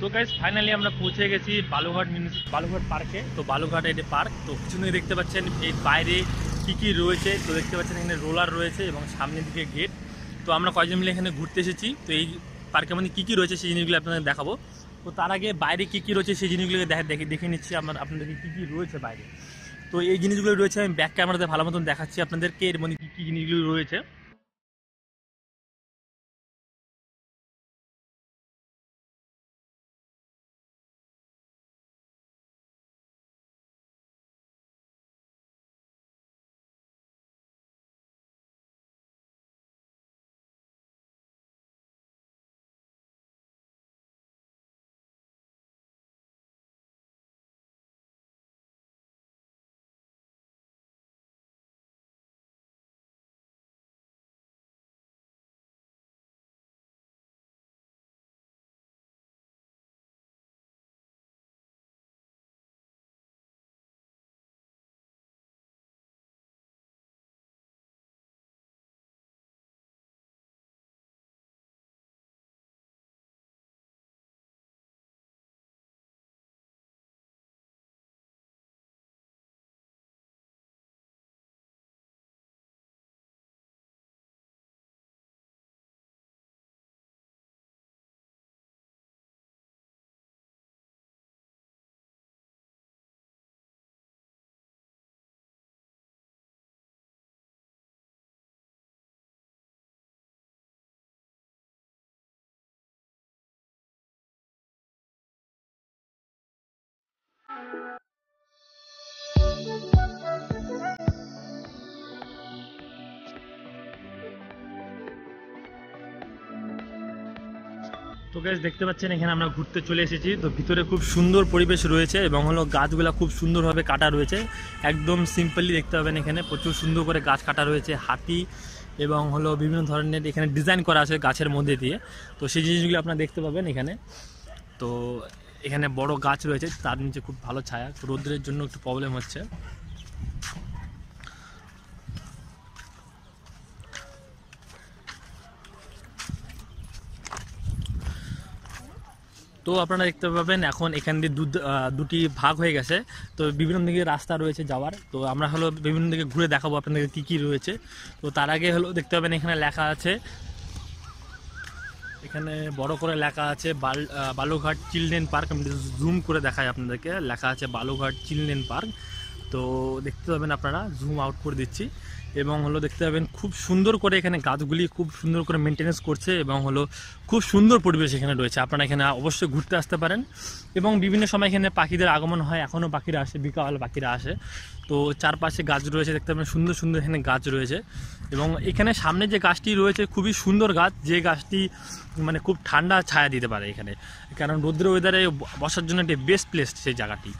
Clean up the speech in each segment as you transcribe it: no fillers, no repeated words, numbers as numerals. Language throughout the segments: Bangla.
তো গাইস ফাইনালি আমরা পৌঁছে গেছি বালুঘাট পার্কে। তো বালুঘাট এই পার্ক, তো পিছনে দেখতে পাচ্ছেন এই বাইরে কি কি রয়েছে। তো দেখতে পাচ্ছেন এখানে রোলার রয়েছে এবং সামনের দিকে গেট। তো আমরা কয়েকজন মিলে এখানে ঘুরতে এসেছি। তো এই পার্কের মধ্যে কী কী রয়েছে সেই জিনিসগুলো আপনাদের দেখাবো। তো তার আগে বাইরে কী কী রয়েছে সেই জিনিসগুলোকে দেখে নিচ্ছি আপনাদেরকে কী কী রয়েছে বাইরে। তো এই জিনিসগুলো রয়েছে, আমি ব্যাক ক্যামেরাতে ভালো মতন দেখাচ্ছি আপনাদেরকে এর মধ্যে কী কী জিনিসগুলো রয়েছে। তো গাইস দেখতে পাচ্ছেন এখানে আমরা ঘুরতে চলে এসেছি। তো ভিতরে খুব সুন্দর পরিবেশ রয়েছে এবং হলো গাছগুলা খুব সুন্দরভাবে কাটা রয়েছে, একদম সিম্পলি দেখতে পাবেন। এখানে প্রচুর সুন্দর করে গাছ কাটা রয়েছে, হাতি এবং হলো বিভিন্ন ধরনের এখানে ডিজাইন করা আছে গাছের মধ্যে দিয়ে। তো সেই জিনিসগুলো আপনারা দেখতে পাবেন এখানে। তো এখানে বড় গাছ রয়েছে, তার নিচে খুব ভালো ছায়া, রোদ্রের জন্য একটু প্রবলেম হচ্ছে। তো আপনারা দেখতে পাবেন এখন এখান দিয়ে দুটি ভাগ হয়ে গেছে। তো বিভিন্ন দিকে রাস্তা রয়েছে যাওয়ার। তো আমরা হলো বিভিন্ন দিকে ঘুরে দেখাবো আপনাদেরকে কী কী রয়েছে। তো তার আগে হলো দেখতে পাবেন এখানে লেখা আছে, এখানে বড় করে লেখা আছে বালুঘাট চিলড্রেন পার্ক। আমি জুম করে দেখাই আপনাদেরকে, লেখা আছে বালুঘাট চিলড্রেন পার্ক। তো দেখতে পাবেন আপনারা, জুম আউট করে দিচ্ছি। এবং হলো দেখতে পাবেন খুব সুন্দর করে এখানে গাছগুলি খুব সুন্দর করে মেনটেনেন্স করছে এবং হলো খুব সুন্দর পরিবেশ এখানে রয়েছে। আপনারা এখানে অবশ্যই ঘুরতে আসতে পারেন এবং বিভিন্ন সময় এখানে পাখিদের আগমন হয়, এখনও পাখিরা আসে, বিকাল পাখিরা আসে। তো চারপাশে গাছ রয়েছে, দেখতে পাবেন সুন্দর সুন্দর এখানে গাছ রয়েছে। এবং এখানে সামনে যে গাছটি রয়েছে খুবই সুন্দর গাছ, যে গাছটি মানে খুব ঠান্ডা ছায়া দিতে পারে এখানে, কারণ রৌদ্র ওয়েদারে বসার জন্য একটি বেস্ট প্লেস সেই জায়গাটি।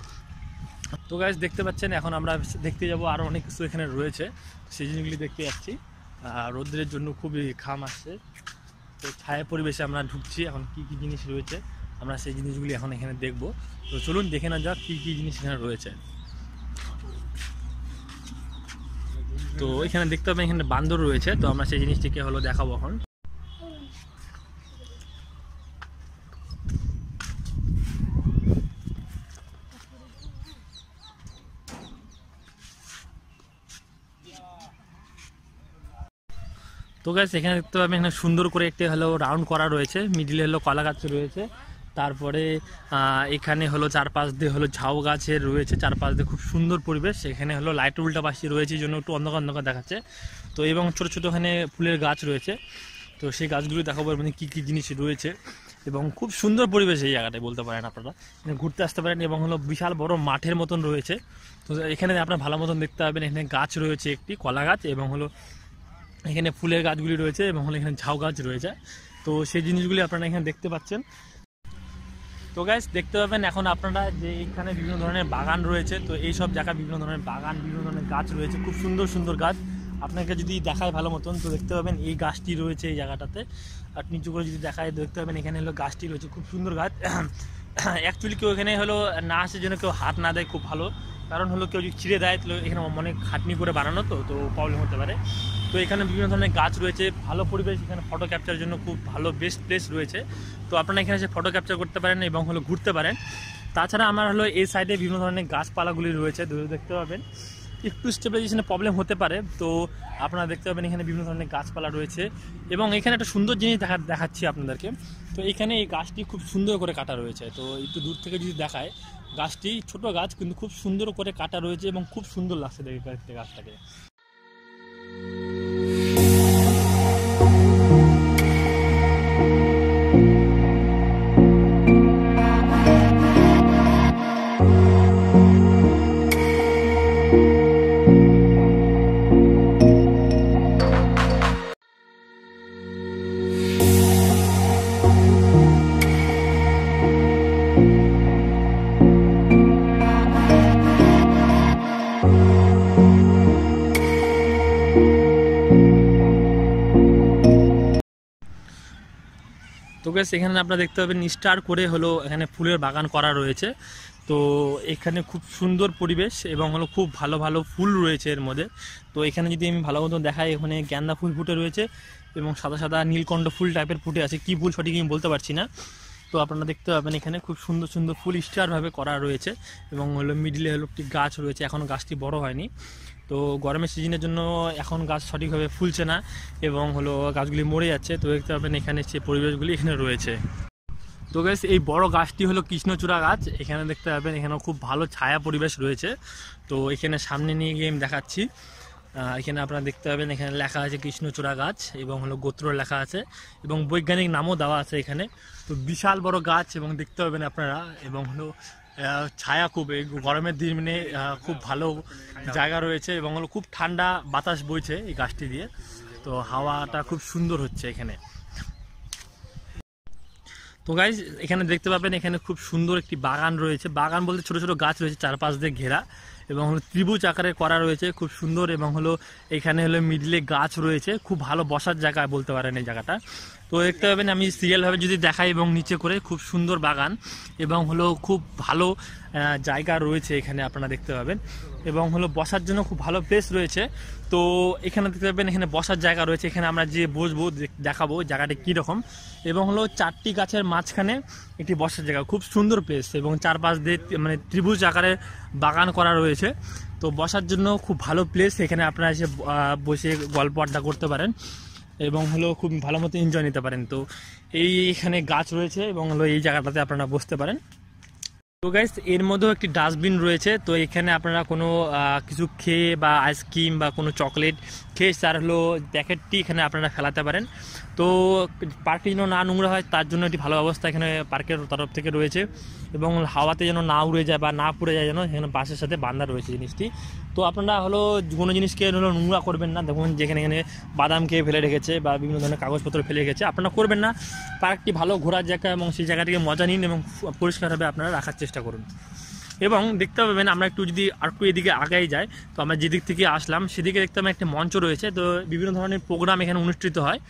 তো গাইস দেখতে পাচ্ছেন এখন আমরা দেখতে যাব আরও অনেক কিছু এখানে রয়েছে, সেই জিনিসগুলি দেখতে যাচ্ছি। রৌদ্রের জন্য খুবই ঘাম আসছে, তো ছায়া পরিবেশে আমরা ঢুকছি। এখন কি কি জিনিস রয়েছে আমরা সেই জিনিসগুলি এখন এখানে দেখব। তো চলুন দেখে না যাক কী কী জিনিস এখানে রয়েছে। তো এখানে দেখতে পাবেন এখানে বান্দর রয়েছে, তো আমরা সেই জিনিসটিকে হলো দেখাবো এখন। তো গাছ এখানে দেখতে পাবেন এখানে সুন্দর করে একটি হলো রাউন্ড করা রয়েছে, মিডিলে হলো কলা গাছ রয়েছে। তারপরে এখানে হলো চারপাশ দিয়ে হলো ঝাউ গাছের রয়েছে, চারপাশ দিয়ে খুব সুন্দর পরিবেশ। এখানে হলো লাইট উল্টা পাশে রয়েছে, এই জন্য একটু অন্ধকার অন্ধকার দেখাচ্ছে। তো এবং ছোটো ছোটো এখানে ফুলের গাছ রয়েছে, তো সেই গাছগুলো দেখাবো মানে কী কী জিনিস রয়েছে। এবং খুব সুন্দর পরিবেশ এই জায়গাটায় বলতে পারেন, আপনারা এখানে ঘুরতে আসতে পারেন। এবং হলো বিশাল বড় মাঠের মতন রয়েছে, তো এখানে আপনারা ভালো মতন দেখতে পাবেন। এখানে গাছ রয়েছে, একটি কলা গাছ এবং হলো এখানে ফুলের গাছগুলি রয়েছে এবং হলো এখানে ঝাউ গাছ রয়েছে। তো সেই জিনিসগুলি আপনারা এখানে দেখতে পাচ্ছেন। তো গাইস দেখতে পাবেন এখন আপনারা যে এখানে বিভিন্ন ধরনের বাগান রয়েছে। তো এই সব জায়গায় বিভিন্ন ধরনের বাগান, বিভিন্ন ধরনের গাছ রয়েছে, খুব সুন্দর সুন্দর গাছ। আপনাকে যদি দেখায় ভালো মতন, তো দেখতে পাবেন এই গাছটি রয়েছে এই জায়গাটাতে। আর নিচু করে যদি দেখায় দেখতে পাবেন এখানে হলো গাছটি রয়েছে, খুব সুন্দর গাছ। অ্যাকচুয়ালি কেউ এখানে হলো না আসে যেন কেউ হাত না দেয়, খুব ভালো। কারণ হলো কেউ যদি ছিঁড়ে দেয় তাহলে এখানে অনেক খাটনি করে বানানো, তো প্রবলেম হতে পারে। তো এখানে বিভিন্ন ধরনের গাছ রয়েছে, ভালো পরিবেশ, এখানে ফটো ক্যাপচারের জন্য খুব ভালো বেস্ট প্লেস রয়েছে। তো আপনারা এখানে এসে ফটো ক্যাপচার করতে পারেন এবং হলো ঘুরতে পারেন। তাছাড়া আমার হলো এই সাইডে বিভিন্ন ধরনের গাছপালাগুলি রয়েছে, দেখতে পাবেন। একটু স্টেবিলাইজেশনের প্রবলেম হতে পারে, তো আপনারা দেখতে পাবেন এখানে বিভিন্ন ধরনের গাছপালা রয়েছে। এবং এখানে একটা সুন্দর জিনিস দেখাচ্ছি আপনাদেরকে। তো এখানে এই গাছটি খুব সুন্দর করে কাটা রয়েছে, তো একটু দূর থেকে যদি দেখায়, গাছটি ছোট গাছ কিন্তু খুব সুন্দর করে কাটা রয়েছে এবং খুব সুন্দর লাগছে দেখতে গাছটাকে। তো গাইস এখানে আপনারা দেখতে পাবেন স্টার করে হলো এখানে ফুলের বাগান করা রয়েছে। তো এখানে খুব সুন্দর পরিবেশ এবং হলো খুব ভালো ভালো ফুল রয়েছে এর মধ্যে। তো এখানে যদি আমি ভালো মতো দেখাই, এখানে গ্যান্দা ফুল ফুটে রয়েছে এবং সাদা সাদা নীলকণ্ঠ ফুল টাইপের ফুটে আছে, কি ফুল সঠিক আমি বলতে পারছি না। তো আপনারা দেখতে পাবেন এখানে খুব সুন্দর সুন্দর ফুল স্টারভাবে করা রয়েছে এবং হলো মিডিলে হলো একটি গাছ রয়েছে, এখনও গাছটি বড় হয়নি। তো গরমের সিজনের জন্য এখন গাছ সঠিকভাবে ফুলছে না এবং হলো গাছগুলি মরে যাচ্ছে। তো দেখতে পাবেন এখানে যে পরিবেশগুলি এখানে রয়েছে। তো গাইস এই বড় গাছটি হলো কৃষ্ণচূড়া গাছ, এখানে দেখতে পাবেন এখানেও খুব ভালো ছায়া পরিবেশ রয়েছে। তো এখানে সামনে নিয়ে গিয়ে আমি দেখাচ্ছি। এখানে আপনারা দেখতে পাবেন এখানে লেখা আছে কৃষ্ণচূড়া গাছ এবং হলো গোত্র লেখা আছে এবং বৈজ্ঞানিক নামও দেওয়া আছে এখানে। তো বিশাল বড় গাছ এবং দেখতে পাবেন আপনারা, এবং হলো ছায়া খুব, এই গরমের দিনে খুব ভালো জায়গা রয়েছে এবং হলো খুব ঠান্ডা বাতাস বইছে এই গাছটি দিয়ে। তো হাওয়াটা খুব সুন্দর হচ্ছে এখানে। তো গাইজ এখানে দেখতে পাবেন এখানে খুব সুন্দর একটি বাগান রয়েছে, বাগান বলতে ছোট ছোট গাছ রয়েছে চারপাশ দিয়ে ঘেরা এবং হলো ত্রিভুজ আকারে করা রয়েছে, খুব সুন্দর। এবং হলো এখানে হলো মিডলে গাছ রয়েছে, খুব ভালো বসার জায়গা বলতে পারেন এই জায়গাটা। তো দেখতে পাবেন আমি সিরিয়ালভাবে যদি দেখাই এবং নিচে করে, খুব সুন্দর বাগান এবং হলো খুব ভালো জায়গা রয়েছে এখানে আপনারা দেখতে পাবেন এবং হলো বসার জন্য খুব ভালো প্লেস রয়েছে। তো এখানে দেখতে পাবেন এখানে বসার জায়গা রয়েছে, এখানে আমরা যে বসবো দেখাবো জায়গাটা কীরকম। এবং হলো 4টি গাছের মাঝখানে একটি বসার জায়গা, খুব সুন্দর প্লেস এবং চারপাশ দিয়ে মানে ত্রিভুজ আকারে বাগান করা রয়েছে। তো বসার জন্য খুব ভালো প্লেস, এখানে আপনারা এসে বসে গল্প আড্ডা করতে পারেন এবং হলো খুব ভালো মতো এনজয় নিতে পারেন। তো এইখানে গাছ রয়েছে এবং হলো এই জায়গাটাতে আপনারা বসতে পারেন। তো গাইস এর মধ্যেও একটি ডাস্টবিন রয়েছে, তো এখানে আপনারা কোনো কিছু খেয়ে বা আইসক্রিম বা কোনো চকলেট খেয়ে তার হলো প্যাকেটটি এখানে আপনারা ফেলাতে পারেন। তো পার্কটি যেন না নোংরা হয় তার জন্য একটি ভালো ব্যবস্থা এখানে পার্কের তরফ থেকে রয়েছে এবং হাওয়াতে যেন না উড়ে যায় বা না পুড়ে যায়, যেন এখানে বাসের সাথে বাঁধা রয়েছে জিনিসটি। তো আপনারা হলো কোনো জিনিসকে হলো নোংরা করবেন না, দেখুন যেখানে এখানে বাদাম খেয়ে ফেলে রেখেছে বা বিভিন্ন ধরনের কাগজপত্র ফেলে রেখেছে, আপনারা করবেন না। পার্কটি ভালো ঘোরার জায়গা এবং সেই জায়গাটিকে মজা নিন এবং পরিষ্কারভাবে আপনারা রাখার চেষ্টা করুন। এবং দেখতে পাবেন আমরা একটু যদি আর একটু এদিকে আগাই যাই, তো আমরা যেদিক থেকে আসলাম সেদিকে দেখতে পাবেন একটা মঞ্চ রয়েছে। তো বিভিন্ন ধরনের প্রোগ্রাম এখানে অনুষ্ঠিত হয়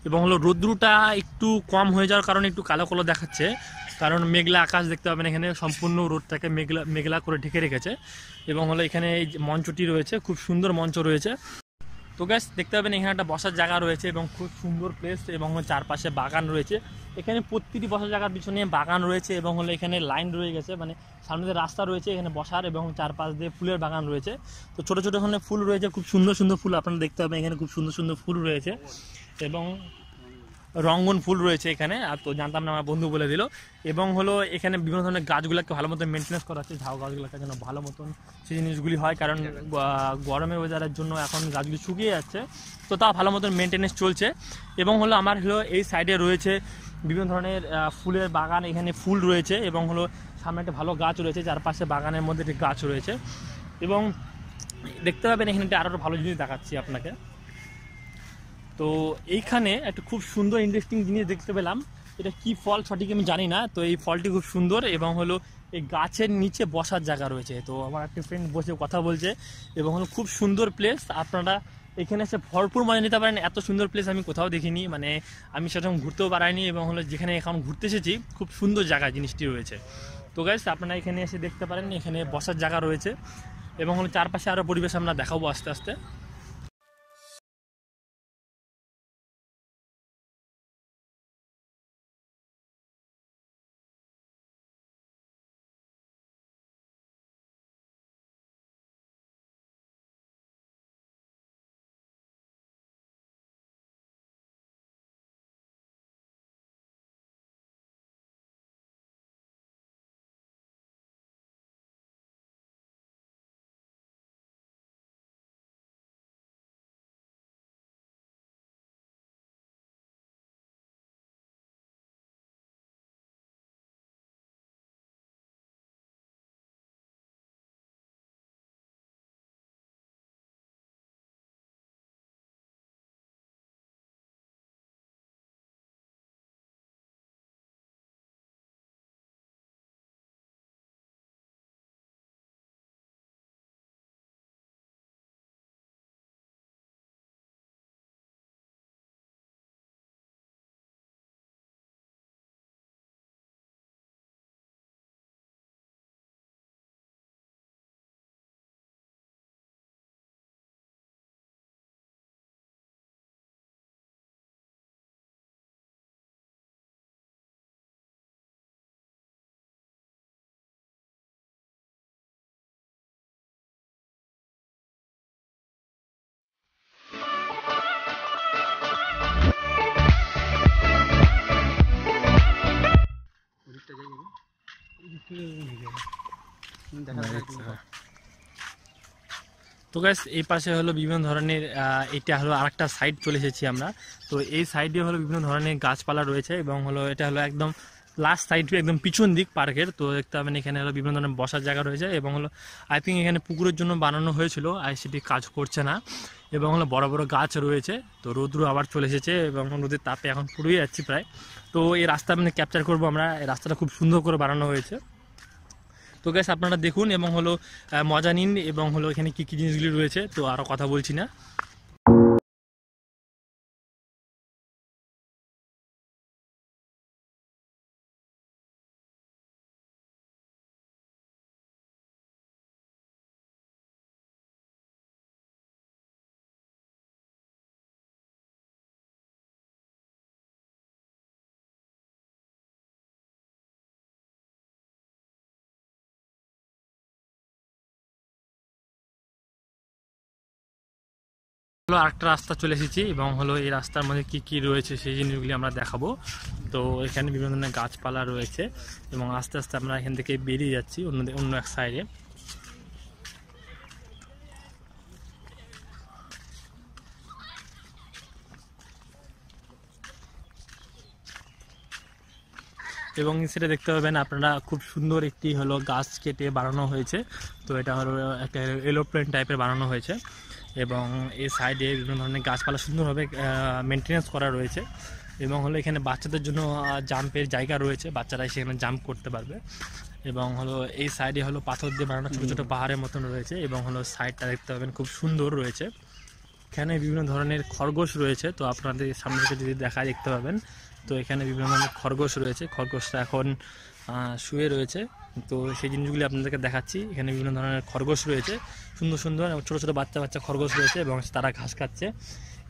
এবং হলো রৌদ্রটা একটু কম হয়ে যাওয়ার কারণে একটু কালো কালো দেখাচ্ছে, কারণ মেঘলা আকাশ দেখতে পাবেন এখানে সম্পূর্ণ রোদটাকে মেঘলা করে ঢেকে রেখেছে। এবং হলো এখানে এই মঞ্চটি রয়েছে, খুব সুন্দর মঞ্চ রয়েছে। তো গাইস দেখতে পাবেন এখানে একটা বসার জায়গা রয়েছে এবং খুব সুন্দর প্লেস এবং চারপাশে বাগান রয়েছে। এখানে প্রতিটি বসার জায়গার পিছনে বাগান রয়েছে এবং হলো এখানে লাইন রয়ে গেছে, মানে সামনে দিয়ে রাস্তা রয়েছে এখানে বসার এবং চারপাশ দিয়ে ফুলের বাগান রয়েছে। তো ছোটো ছোটো এখানে ফুল রয়েছে, খুব সুন্দর সুন্দর ফুল আপনারা দেখতে পাবেন এখানে, খুব সুন্দর সুন্দর ফুল রয়েছে এবং রঙ্গন ফুল রয়েছে এখানে। আর তো জানতাম না, আমার বন্ধু বলে দিল। এবং হলো এখানে বিভিন্ন ধরনের গাছগুলোকে ভালো মতো মেনটেন্স করা হচ্ছে, ঝাউ গাছগুলোকে যেন ভালো মতন সেই জিনিসগুলি হয়, কারণ গরমের ওয়েদারের জন্য এখন গাছগুলি শুকিয়ে যাচ্ছে, তো তা ভালো মতন মেনটেনেন্স চলছে। এবং হলো আমার হলো এই সাইডে রয়েছে বিভিন্ন ধরনের ফুলের বাগান, এখানে ফুল রয়েছে এবং হলো সামনে একটা ভালো গাছ রয়েছে, চারপাশে বাগানের মধ্যে একটি গাছ রয়েছে। এবং দেখতে পাবেন এখানে আরও ভালো জিনিস দেখাচ্ছি আপনাকে। তো এইখানে একটা খুব সুন্দর ইন্টারেস্টিং জিনিস দেখতে পেলাম, এটা কি ফল সঠিক আমি জানি না। তো এই ফলটি খুব সুন্দর এবং হলো এই গাছের নিচে বসার জায়গা রয়েছে। তো আমার একটা ফ্রেন্ড বসে কথা বলছে এবং হলো খুব সুন্দর প্লেস, আপনারা এখানে এসে ভরপুর মজা নিতে পারেন। এত সুন্দর প্লেস আমি কোথাও দেখিনি, মানে আমি সেরকম ঘুরতেও পারাইনি এবং হলো যেখানে এখন ঘুরতে এসেছি খুব সুন্দর জায়গা জিনিসটি রয়েছে। তো গাইস আপনারা এখানে এসে দেখতে পারেন, এখানে বসার জায়গা রয়েছে এবং হলো চারপাশে আরও পরিবেশ আমরা দেখাবো আস্তে আস্তে। তো গাইস এই পাশে হলো বিভিন্ন ধরনের এটা হলো আরেকটা সাইড চলে এসেছি আমরা। তো এই সাইডে হলো বিভিন্ন ধরনের গাছপালা রয়েছে এবং হলো এটা হলো একদম লাস্ট সাইড একদম পিছন দিক পার্কের। তো দেখতে পাবেন এখানে হলো বিভিন্ন ধরনের বসার জায়গা রয়েছে এবং হলো আই থিঙ্ক এখানে পুকুরের জন্য বানানো হয়েছিল, আর সেটি কাজ করছে না। এবং হলো বড় বড় গাছ রয়েছে। তো রোদ্রু আবার চলে এসেছে এবং রোদের তাপে এখন পুড়িয়ে যাচ্ছি প্রায়। তো এই রাস্তা মানে ক্যাপচার করবো আমরা, এই রাস্তাটা খুব সুন্দর করে বানানো হয়েছে। তো গ্যাস আপনারা দেখুন এবং হলো মজা নিন এবং হলো এখানে কী কী জিনিসগুলি রয়েছে। তো আরও কথা বলছি না। হলো আরেকটা রাস্তা চলে এসেছি এবং হলো এই রাস্তার মধ্যে কি কি রয়েছে সেই জিনিসগুলি আমরা দেখাবো। তো এখানে বিভিন্ন ধরনের গাছপালা রয়েছে এবং আস্তে আস্তে আমরা এখান থেকে বেরিয়ে যাচ্ছি অন্য এক সাইডে। এবং সেটা দেখতে পাবেন আপনারা খুব সুন্দর একটি হলো গাছ কেটে বানানো হয়েছে। তো এটা হলো একটা এরোপ্লেন টাইপের বানানো হয়েছে এবং এই সাইডে বিভিন্ন ধরনের গাছপালা সুন্দরভাবে মেনটেনেন্স করা রয়েছে এবং হলো এখানে বাচ্চাদের জন্য জাম্পের জায়গা রয়েছে, বাচ্চারা সেখানে জাম্প করতে পারবে। এবং হলো এই সাইডে হলো পাথর দিয়ে বানানো ছোটো ছোটো পাহাড়ের মতন রয়েছে এবং হলো সাইডটা দেখতে পাবেন খুব সুন্দর রয়েছে। এখানে বিভিন্ন ধরনের খরগোশ রয়েছে। তো আপনাদের সামনে থেকে যদি দেখা দেখতে পাবেন, তো এখানে বিভিন্ন ধরনের খরগোশ রয়েছে। খরগোশটা এখন শুয়ে রয়েছে। তো সেই জিনিসগুলি আপনাদেরকে দেখাচ্ছি। এখানে বিভিন্ন ধরনের খরগোশ রয়েছে, সুন্দর সুন্দর ছোটো ছোটো বাচ্চা বাচ্চা খরগোশ রয়েছে এবং তারা ঘাস খাচ্ছে।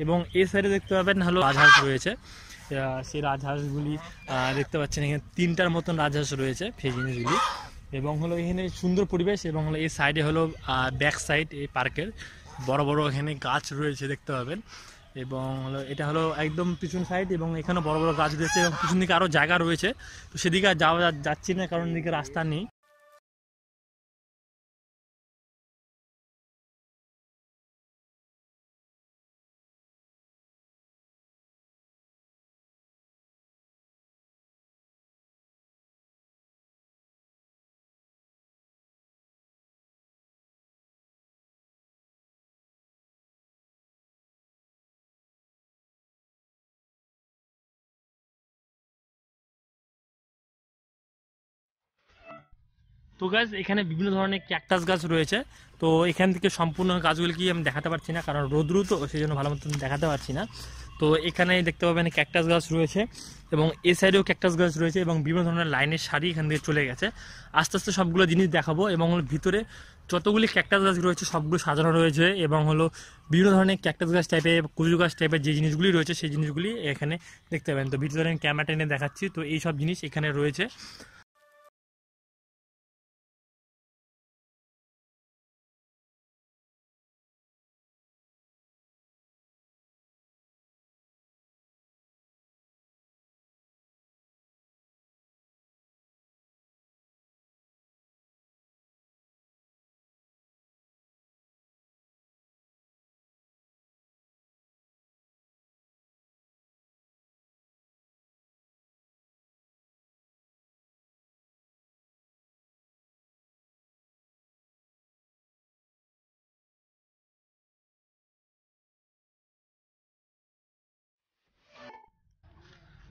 এবং এই সাইডে দেখতে পাবেন হলো রাজহাঁস রয়েছে। সেই রাজহাঁসগুলি দেখতে পাচ্ছেন এখানে 3টার মতন রাজহাঁস রয়েছে সেই জিনিসগুলি। এবং হলো এখানে সুন্দর পরিবেশ এবং হলো এই সাইডে হলো ব্যাক সাইড এই পার্কের বড় বড় এখানে গাছ রয়েছে দেখতে পাবেন। এবং হলো এটা হলো একদম পিছন সাইড এবং এখানে বড় বড় গাছ রয়েছে এবং পিছন দিকে আরও জায়গা রয়েছে। তো সেদিকে আর যাচ্ছি না কারণ এদিকে রাস্তা নেই। তো গাছ এখানে বিভিন্ন ধরনের ক্যাকটাস গাছ রয়েছে। তো এখান থেকে সম্পূর্ণ গাছগুলি কি আমি দেখাতে পারছি না কারণ রোদ্রু, তো সেই জন্য ভালো মতন দেখাতে পারছি না। তো এখানে দেখতে পাবেন ক্যাকটাস গাছ রয়েছে এবং এ সাইডেও ক্যাকটাস গাছ রয়েছে এবং বিভিন্ন ধরনের লাইনের সারি এখান থেকে চলে গেছে। আস্তে আস্তে সবগুলো জিনিস দেখাবো এবং ভিতরে যতগুলি ক্যাকটাস গাছ রয়েছে সবগুলো সাজানো রয়েছে এবং হলো বিভিন্ন ধরনের ক্যাকটাস গাছ টাইপের কুজু গাছ টাইপের যে জিনিসগুলি রয়েছে সেই জিনিসগুলি এখানে দেখতে পাবেন। তো ভিতরে আমি ক্যামেরাটা এনে দেখাচ্ছি। তো এই সব জিনিস এখানে রয়েছে।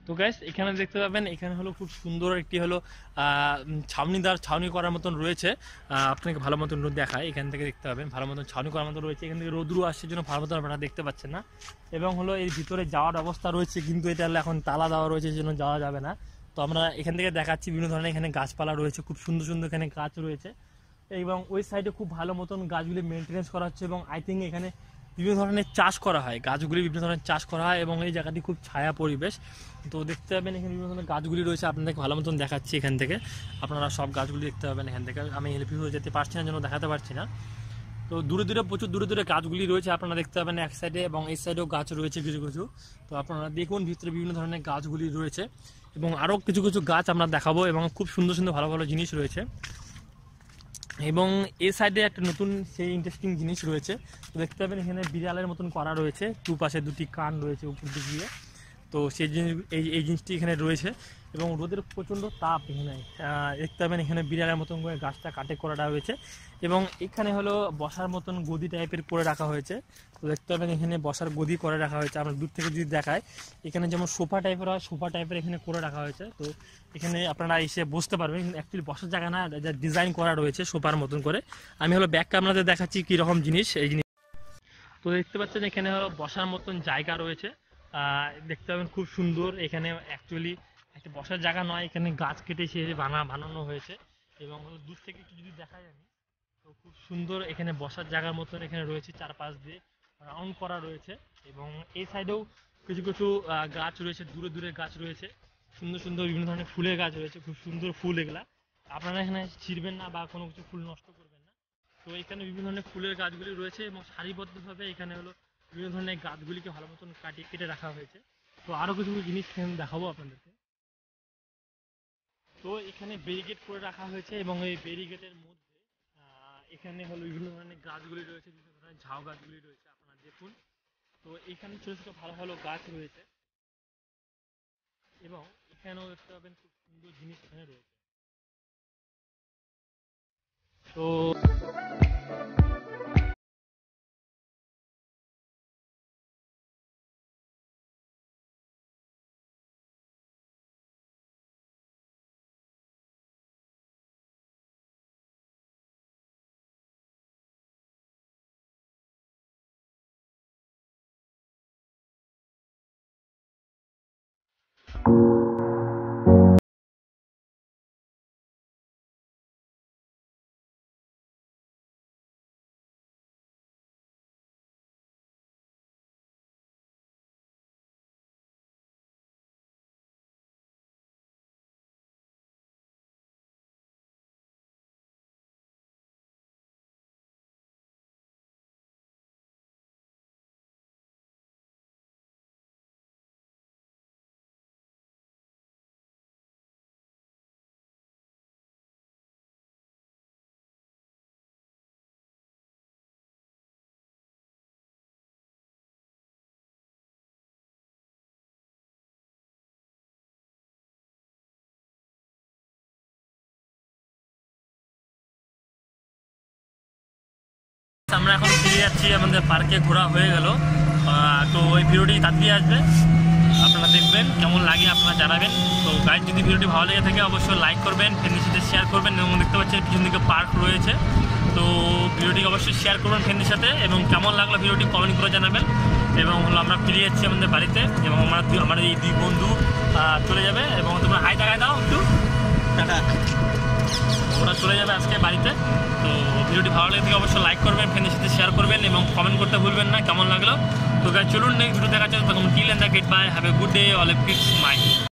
তো গাইস এখানে দেখতে পাবেন এখানে হলো খুব সুন্দর একটি হলো ছাউনি করার মতন রয়েছে। আপনাকে ভালো মতন রোদ দেখায়, এখান থেকে দেখতে পাবেন ভালো মতন ছাউনি করার মতন রয়েছে। এখান থেকে রোদ্রু আসছে জন্য ভালো মতন আপনারা দেখতে পাচ্ছেন না। এবং হলো এর ভিতরে যাওয়ার অবস্থা রয়েছে কিন্তু এটা এখন তালা দেওয়া রয়েছে জন্য যাওয়া যাবে না। তো আমরা এখান থেকে দেখাচ্ছি বিভিন্ন ধরনের এখানে গাছপালা রয়েছে, খুব সুন্দর সুন্দর এখানে গাছ রয়েছে এবং ওই সাইডে খুব ভালো মতন গাছগুলি মেনটেনেন্স করা হচ্ছে এবং আই থিঙ্ক এখানে বিভিন্ন ধরনের চাষ করা হয়, গাছগুলি বিভিন্ন ধরনের চাষ করা হয় এবং এই জায়গাটি খুব ছায়া পরিবেশ। তো দেখতে পাবেন এখানে বিভিন্ন ধরনের গাছগুলি রয়েছে, আপনাদেরকে ভালো মতন দেখাচ্ছি। এখান থেকে আপনারা সব গাছগুলি দেখতে পাবেন এখান থেকে। আমি হেল্প যেতে পারছি না জন্য দেখাতে পারছি না। তো দূরে দূরে প্রচুর দূরে দূরে গাছগুলি রয়েছে, আপনারা দেখতে পাবেন এক সাইডে, এবং এই সাইডেও গাছ রয়েছে কিছু কিছু। তো আপনারা দেখুন ভিতরে বিভিন্ন ধরনের গাছগুলি রয়েছে, এবং আরও কিছু কিছু গাছ আমরা দেখাবো, এবং খুব সুন্দর সুন্দর ভালো ভালো জিনিস রয়েছে। এবং এই সাইডে একটা নতুন সেই ইন্টারেস্টিং জিনিস রয়েছে, তো দেখতে পাবেন এখানে বিড়ালের মতন করা রয়েছে, দুপাশে দুটি কান রয়েছে উপর দিক দিয়ে। তো সেই জিনিস এই জিনিসটি এখানে রয়েছে, এবং রোদের প্রচণ্ড তাপ এখানে দেখতে পাবেন এখানে বিড়ালের মতন করে গাছটা কাটে করাটা হয়েছে, এবং এখানে হলো বসার মতন গদি টাইপের করে রাখা হয়েছে। তো দেখতে পাবেন এখানে বসার গদি করে রাখা হয়েছে, আমরা দূর থেকে যদি দেখায় এখানে যেমন সোফা টাইপের হয়, সোফা টাইপের এখানে করে রাখা হয়েছে। তো এখানে আপনারা এসে বসতে পারবেন, অ্যাকচুয়ালি বসার জায়গা না, যা ডিজাইন করা রয়েছে সোফার মতন করে। আমি হলো ব্যাক ক্যামেরাতে দেখাচ্ছি কীরকম জিনিস এই জিনিস। তো দেখতে পাচ্ছেন এখানে হলো বসার মতন জায়গা রয়েছে, দেখতে পাবেন খুব সুন্দর। এখানে অ্যাকচুয়ালি একটা বসার জায়গা নয়, এখানে গাছ কেটে সে বানানো হয়েছে, এবং হলো দূর থেকে একটু যদি দেখাই আমি, তো খুব সুন্দর এখানে বসার জায়গার মতন এখানে রয়েছে, চারপাশ দিয়ে রাউন্ড করা রয়েছে। এবং এই সাইডেও কিছু কিছু গাছ রয়েছে, দূরে দূরে গাছ রয়েছে, সুন্দর সুন্দর বিভিন্ন ধরনের ফুলের গাছ রয়েছে, খুব সুন্দর ফুল এগুলা। আপনারা এখানে ছিঁড়বেন না বা কোনো কিছু ফুল নষ্ট করবেন না। তো এখানে বিভিন্ন ধরনের ফুলের গাছগুলি রয়েছে, এবং সারিবদ্ধভাবে এখানে হলো বিভিন্ন ধরনের গাছগুলিকে ভালো মতন কেটে রাখা হয়েছে। তো আরও কিছু জিনিস দেখাবো আপনাদেরকে। তো এখানে ব্যারিকেড করে রাখা হয়েছে, এবং এই ব্যারিকেডের মধ্যে এখানে হলো বিভিন্ন ধরনের গাছগুলি রয়েছে, বিভিন্ন ধরনের ঝাউ গাছগুলি রয়েছে, আপনারা দেখুন। তো এখানে ছোটো ছোটো ভালো ভালো গাছ রয়েছে, এবং এখানেও দেখতে পাবেন খুব সুন্দর জিনিস এখানে রয়েছে। তো আমরা এখন ফিরে যাচ্ছি, আমাদের পার্কে ঘোরা হয়ে গেল। তো ওই ভিডিওটি তাড়াতাড়ি আসবে, আপনারা দেখবেন কেমন লাগে আপনারা জানাবেন। তো গাইড যদি ভিডিওটি ভালো লেগে থাকে অবশ্যই লাইক করবেন, ফ্রেন্ডের সাথে শেয়ার করবেন, এবং দেখতে পাচ্ছেন পিছন দিকে পার্ক রয়েছে। তো ভিডিওটি অবশ্যই শেয়ার করবেন ফ্রেন্ডের সাথে, এবং কেমন লাগলো ভিডিওটি কমেন্ট করে জানাবেন। এবং হলো আমরা ফিরে যাচ্ছি আমাদের বাড়িতে, এবং আমার এই দুই বন্ধু চলে যাবে, এবং তোমরা হাই দেখায় দাও একটু, টাটা। ওরা চলে যাবে আজকে বাড়িতে। তো ভিডিওটি ভালো লাগে থেকে অবশ্যই লাইক করবেন, ফ্রেন্ডের সাথে শেয়ার করবেন, এবং কমেন্ট করতে ভুলবেন না কেমন লাগলো। তো গাইস চলুন নেক্সট ভিডিও দেখা যাচ্ছে, তখন till end the get by, have a good day, all of peace my.